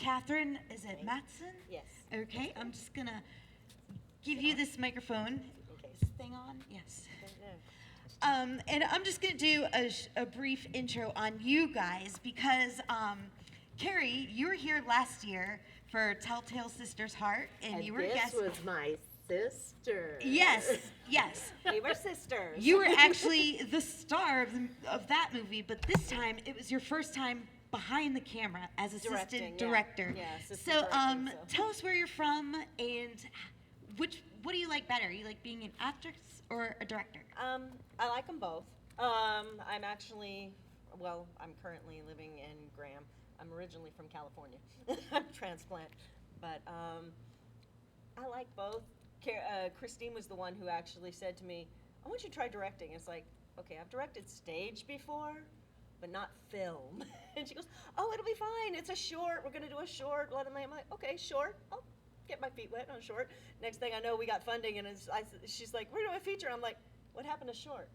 Catherine, is it Mattson? Yes. Okay, I'm just going to give you this microphone. Okay. Is this thing on? Yes. And I'm just going to do a brief intro on you guys because, Carrie, you were here last year for Telltale Sister's Heart, and you were a guest. This was my sister. Yes, yes. We were sisters. You were actually the star of that movie, but this time it was your first time behind the camera as assistant director. Yeah, so, tell us where you're from and what do you like better? You like being an actress or a director? I like them both. I'm actually, I'm currently living in Graham. I'm originally from California. I'm transplant, but I like both. Christine was the one who actually said to me, I want you to try directing. It's like, okay, I've directed stage before, but not film. And she goes, oh, it'll be fine. It's a short. We're going to do a short. I'm like, okay, short. I'll get my feet wet on short. Next thing I know, we got funding, and she's like, we're doing a feature. I'm like, what happened to short?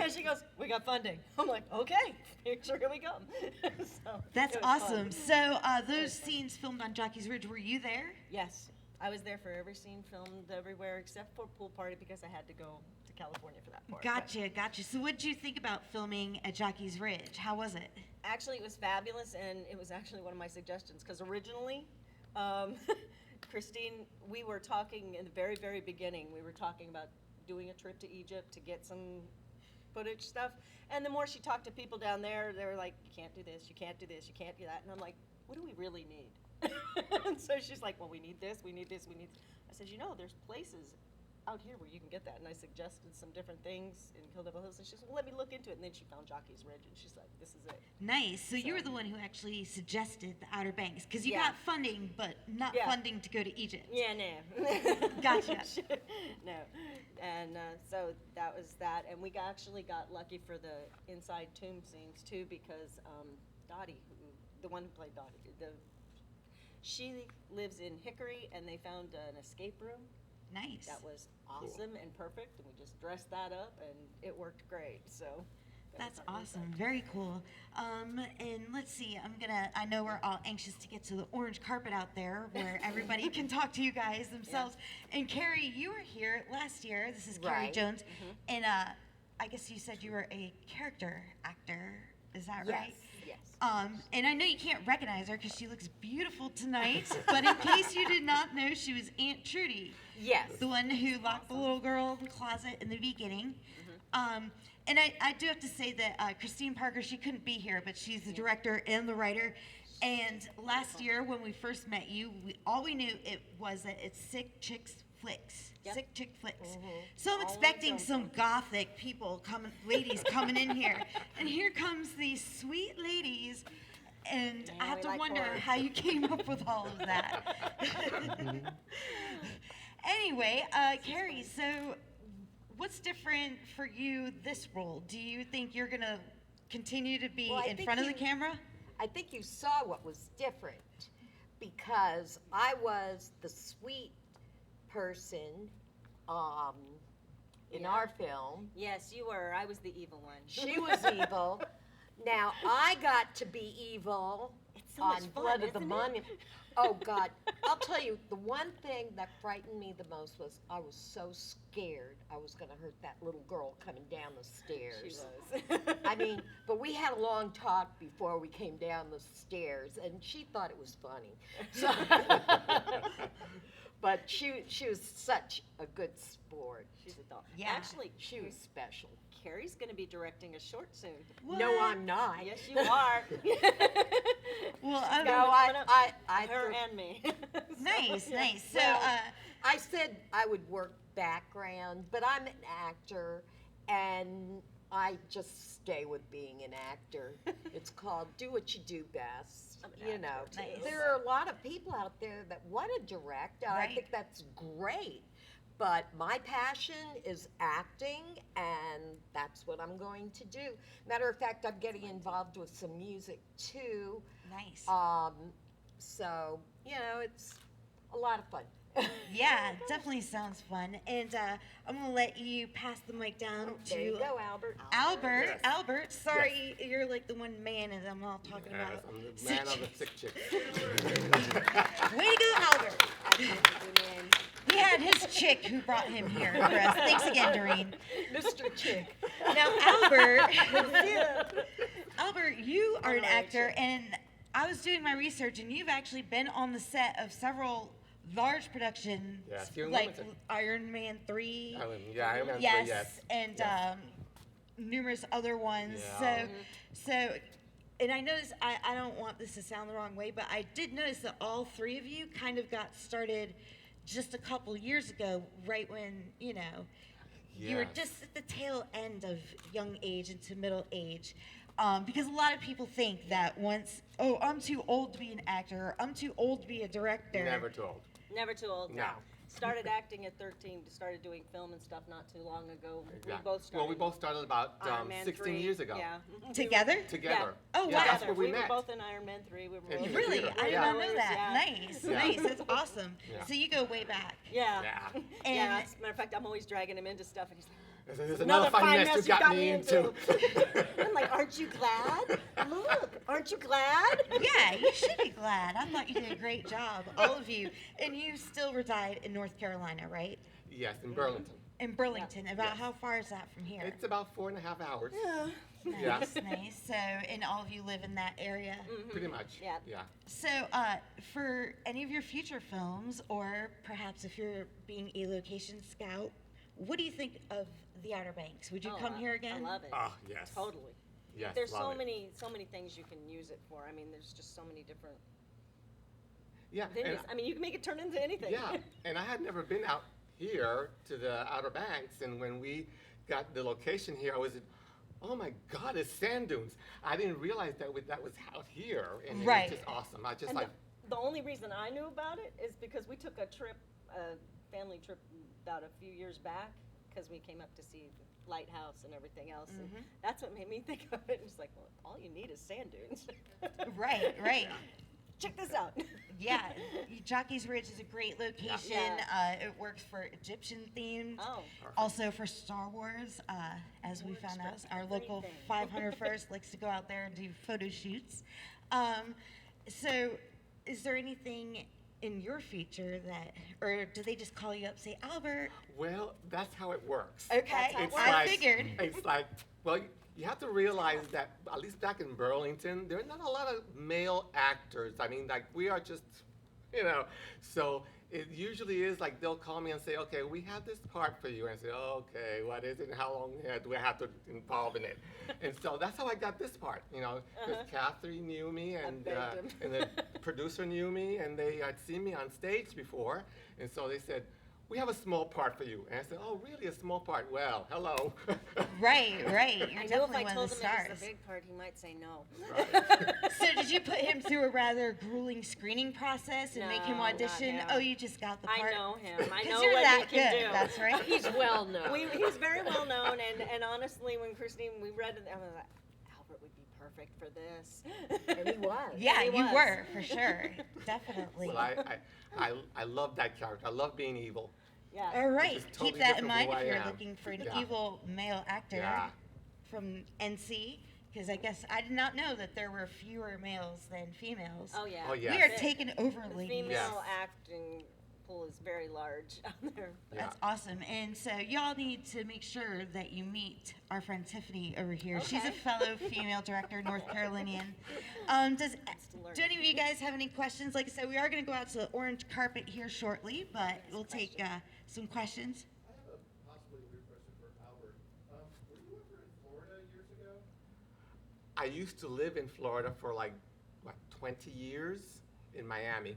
And she goes, we got funding. I'm like, okay, here we go. So, that's awesome. Fun. So those scenes filmed on Jockey's Ridge, were you there? Yes. I was there for every scene filmed everywhere except for Pool Party because I had to go to California for that part. Gotcha. So what did you think about filming at Jockey's Ridge? How was it? Actually, it was fabulous, and it was actually one of my suggestions because originally, Christine, we were talking in the very, very beginning, we were talking about doing a trip to Egypt to get some footage stuff, and the more she talked to people down there, they were like, you can't do this, you can't do this, you can't do that, and I'm like, what do we really need? And so she's like, well, we need this, we need this, we need. I said, there's places out here where you can get that. And I suggested some different things in Kill Devil Hills. And she said, well, let me look into it. And then she found Jockey's Ridge, and she's like, this is it. Nice. So you were the one who actually suggested the Outer Banks, because you got funding, but not funding to go to Egypt. Yeah, no. Gotcha. No. And so that was that. And we actually got lucky for the inside tomb scenes, too, because Dottie, the one who played Dottie, she lives in Hickory, and they found an escape room. Nice. That was awesome and perfect, and we just dressed that up, and it worked great. So that's awesome. Very cool. And let's see. I know we're all anxious to get to the orange carpet out there where everybody can talk to you guys themselves. Yeah. And Carrie, you were here last year. This is Carrie Jones, and I guess you said you were a character actor. Is that right? Yes. And I know you can't recognize her because she looks beautiful tonight, but in case you did not know, she was Aunt Trudy. Yes. The one who locked the little girl in the closet in the beginning. And I do have to say that Christine Parker, she couldn't be here, but she's the director and the writer. And last year when we first met you, all we knew it was that it's Sick Chicks Flicks. Yep. Sick Chick Flicks. So I'm expecting some gothic ladies coming in here. And here comes these sweet ladies. And I have to wonder how you came up with all of that. Anyway, Carrie, so what's different for you this role? Do you think you're going to continue to be in front of the camera? I think you saw what was different because I was the sweet person in our film. Yes, you were. I was the evil one. She was evil. Now I got to be evil on Blood of the Monument. Oh God, I'll tell you, the one thing that frightened me the most was I was so scared I was going to hurt that little girl coming down the stairs. She was. I mean, but we had a long talk before we came down the stairs, and she thought it was funny. So, but she was such a good sport. She's a doll. Yeah. Actually, She was special. Carrie's going to be directing a short soon. What? No, I'm not. Yes, you are. Well, her and me. Nice. So, Well, I said I would work background, but I'm an actor, and I just stay with being an actor. It's called do what you do best. I'm an actor, too. There are a lot of people out there that want to direct. I think that's great. But my passion is acting, and that's what I'm going to do. Matter of fact, I'm getting involved with some music, too. nice. So, it's a lot of fun. Yeah, definitely sounds fun. And I'm gonna let you pass the mic down to There you go, Albert. Albert. Yes. Albert, sorry, you're like the one man, and I'm all talking Yes, about. I'm the sick man of the chicks. sick chicks. Way to go, Albert. He had his chick who brought him here for us. Thanks again, Doreen. Mr. Chick. Now, Albert, Albert, you are an Honorary actor, chick. and I was doing my research, and you've actually been on the set of several large productions, Yes, here in like Wilmington. Iron Man 3. I remember. Yes, Yes. and Yes. numerous other ones. Yeah. So, and I noticed, I don't want this to sound the wrong way, but I did notice that all three of you kind of got started just a couple years ago, right when, you know, you were Yes. just at the tail end of young age into middle age. Because a lot of people think that once, oh, I'm too old to be an actor, or I'm too old to be a director. Never too old. Never too old. No. Started acting at 13. Started doing film and stuff not too long ago. We Exactly. both started. Well, we both started about Iron Man 16 3. years ago. Yeah. Together? Together. Oh, Yeah, wow. that's where we We met. were both in Iron Man 3. We were In both the Really? theater, I did yeah. not know that. Yeah. Nice, Yeah. nice. That's awesome. Yeah. So you go way back. Yeah. Yeah. And- Yeah. As a matter of fact, I'm always dragging him into stuff, and he's like, There's another fine mess you got me into. I'm like, aren't you glad? Look, aren't you glad? Yeah, you should be glad. I thought you did a great job, all of you. And you still reside in North Carolina, right? Yes, in Burlington. In Burlington. About Yes. how far is that from here? It's about 4.5 hours. Nice, Yeah. nice. So, and all of you live in that area. Pretty much. Yeah. Yeah. So, for any of your future films, or perhaps if you're being a location scout, what do you think of the Outer Banks? Would you Oh, come here again? I love it. Oh, yes. Totally. Yes. There's love so it. many things you can use it for. I mean, there's just so many different Yeah. venues. And, I mean, you can make it turn into anything. yeah. And I had never been out here to the Outer Banks, and when we got the location here, I was, oh my God, it's sand dunes. I didn't realize that that was out here, and it Right. was just awesome. I just And like. the only reason I knew about it is because we took a trip, a family trip, about a few years back, because we came up to see the lighthouse and everything else, and that's what made me think of it. It's like, well, all you need is sand dunes. Right, right. Check this out. Yeah, Jockey's Ridge is a great location. Yeah. It works for Egyptian themes. Oh. Also for Star Wars, as we found out, our local everything. 501st likes to go out there and do photo shoots. So, is there anything in your future that, or do they just call you up, say, Albert? Well, that's how it works. Okay, how it It's works. I like, figured. It's like, well, you have to realize that, at least back in Burlington, there are not a lot of male actors. I mean, like, we are just, so it usually is like they'll call me and say, okay, we have this part for you. And I say, okay, what is it and how long do I have to involve in it? And so that's how I got this part, because Catherine knew me and begged him. and the producer knew me and they had seen me on stage before. And so they said, we have a small part for you. And I said, oh, really, a small part? Well, hello. Right, right. You're I knew if definitely I one told of him the it stars. was the big part, he might say no. So did you put him through a rather grueling screening process and make him No, not audition? him. Oh, you just got the I part. know him. I 'Cause know you're what that he can good. do. That's right. He's well known. He's very well known, and honestly, when Christine, we read it, I was like, Albert would be perfect for this. And he was. Yeah, He you was. were for sure, definitely. Well, I love that character. I love being evil. Yeah. All right, is keep totally that in different mind from if who I you're am. looking for an Yeah. evil male actor Yeah. from NC, because I guess I did not know that there were fewer males than females. Oh yeah. Oh, yeah. We are The- taking over, The ladies. female Yes. acting pool is very large out there. That's awesome. And so y'all need to make sure that you meet our friend Tiffany over here. She's a Okay. fellow female director, North Carolinian. Does to learn. do any of you guys have any questions? Like I said, we are going to go out to the orange carpet here shortly, but we'll take some questions. I have a possibly weird question for Albert. Were you ever in Florida years ago? I used to live in Florida for like, 20 years in Miami.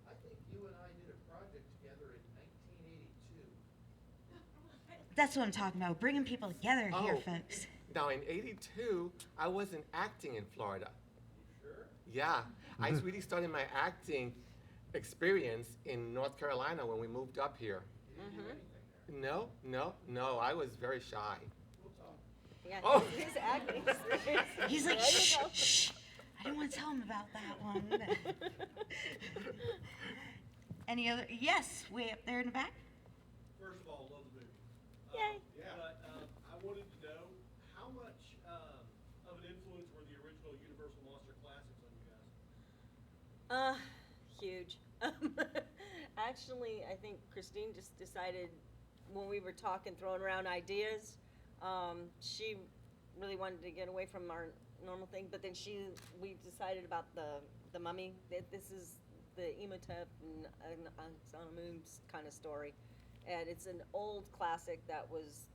I think you and I did a project together in 1982. That's what I'm talking about, bringing people together here, Oh. folks. Now, in 82, I wasn't acting in Florida. You sure? Yeah, I really started my acting experience in North Carolina when we moved up here. You didn't do anything there. No, I was very shy. We'll talk. Yeah, Oh. he's acting. He's like, There you shh, go. shh. I didn't want to tell him about that one. Any other? Yes, way up there in the back. First of all, love the movie. Yay. Yeah. But I wanted to know how much of an influence were the original Universal Monster Classics on you guys? Huge. Actually, I think Christine just decided when we were talking, throwing around ideas, she really wanted to get away from our normal thing, but then we decided about the mummy. This is the Imhotep and Ankh's kind of story, and it's an old classic that was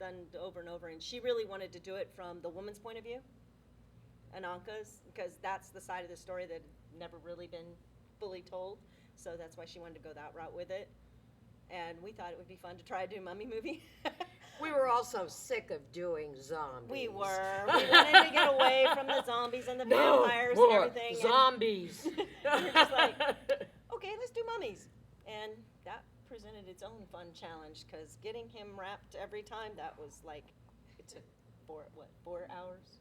done over and over, and she really wanted to do it from the woman's point of view, Ananka's, because that's the side of the story that had never really been fully told, so that's why she wanted to go that route with it, and we thought it would be fun to try to do a mummy movie. We were also sick of doing zombies. We were. We wanted to get away from the zombies and the vampires and everything. Zombies. And we were just like, okay, let's do mummies. And that presented its own fun challenge, because getting him wrapped every time, that was like, it took 4 hours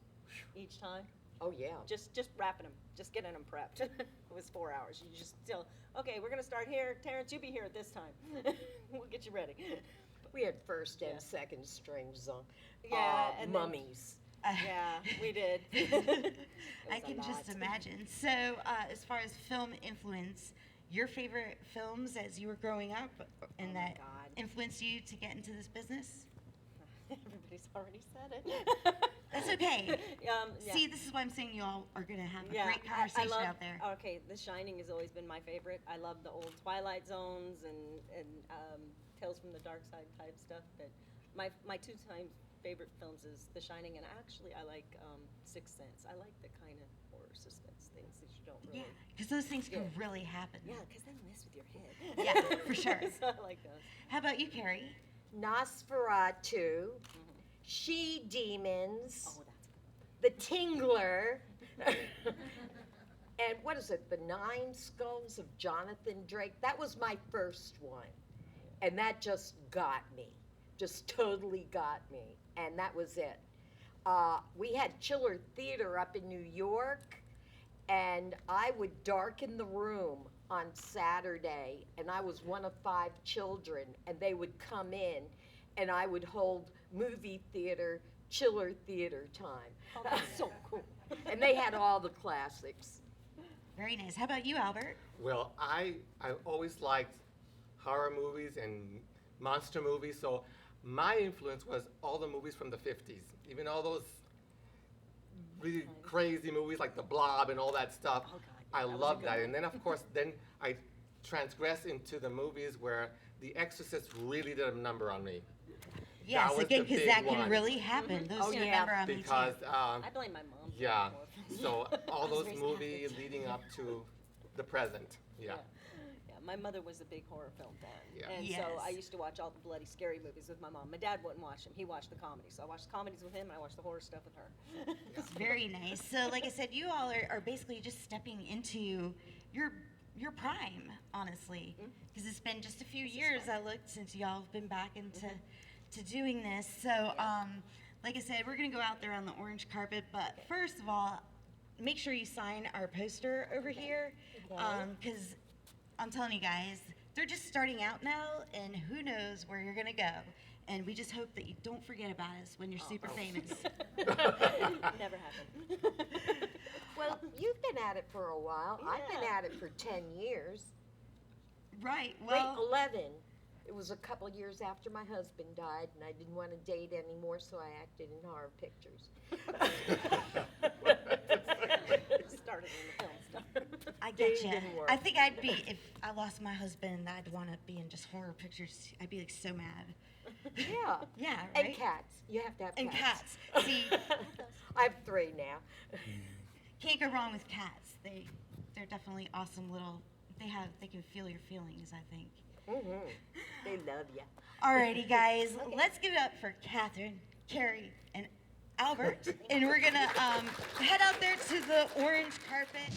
each time? Oh, yeah. Just wrapping them, just getting them prepped. It was 4 hours. You just still, okay, we're going to start here. Terrence, you be here at this time. We'll get you ready. We had first and Yeah. second string Yeah, and then- mummies. Yeah, we did. I can just imagine. So, as far as film influence, your favorite films as you were growing up and Oh my that God. influenced you to get into this business? Everybody's already said it. That's okay. Yeah. See, this is why I'm saying you all are going to have a Yeah, great conversation I love, out there. Okay, The Shining has always been my favorite. I love the old Twilight Zones and Tales from the Dark Side type stuff. But my two-time favorite films is The Shining, and actually I like Sixth Sense. I like the kind of horror suspense things that you don't really. Yeah, because those things can Yeah. really happen. Yeah, because they mess with your head. Yeah, for sure. So I like those. How about you, Carrie? Nosferatu, She-Demons, Oh, that's a good The Tingler, and what is it, The Nine Skulls of Jonathan Drake? That was my first one. And that just got me, just totally got me. And that was it. We had Chiller Theater up in New York, and I would darken the room on Saturday, and I was one of 5 children, and they would come in, and I would hold movie theater, Chiller Theater time. Oh, that's so cool. And they had all the classics. Very nice. How about you, Albert? Well, I always liked horror movies and monster movies, so my influence was all the movies from the 50s, even all those really crazy movies like The Blob and all that stuff. Oh, God, I that was a love good that. one. And then, of course, then I transgressed into the movies where The Exorcist really did a number on me. Yes, was again, the because big that can one. really happen. Those Oh, two yeah. remember on me Because, too. I blame my mom. for yeah, the horror so films. all I was those raised movies Catholic. leading up to the present, yeah. Yeah, my mother was a big horror film fan. Yeah. And Yes. so I used to watch all the bloody scary movies with my mom. My dad wouldn't watch them. He watched the comedies. So I watched the comedies with him and I watched the horror stuff with her. Very nice. So, like I said, you all are basically just stepping into your prime, honestly, because it's been just a few years. I looked since y'all have been back into to doing this. So, like I said, we're gonna go out there on the orange carpet. But first of all, make sure you sign our poster over here, because I'm telling you guys, they're just starting out now, and who knows where you're gonna go. And we just hope that you don't forget about us when you're super famous. Never happened. Well, you've been at it for a while. I've been Yeah. at it for 10 years. Right. Well, Wait, 11. It was a couple of years after my husband died, and I didn't want to date anymore, so I acted in horror pictures. Started in the film stuff. I get Dating you. didn't work. I think I'd be, if I lost my husband, I'd want to be in just horror pictures. I'd be like so mad. Yeah. Yeah, right? And cats. You have to have And cats. cats. See, I have 3 now. can't go wrong with cats. They're definitely awesome little. They can feel your feelings, I think. Mm-hmm. They love you. Alrighty, guys, let's give it up for Catherine, Carrie, and Albert, and we're gonna head out there to the orange carpet.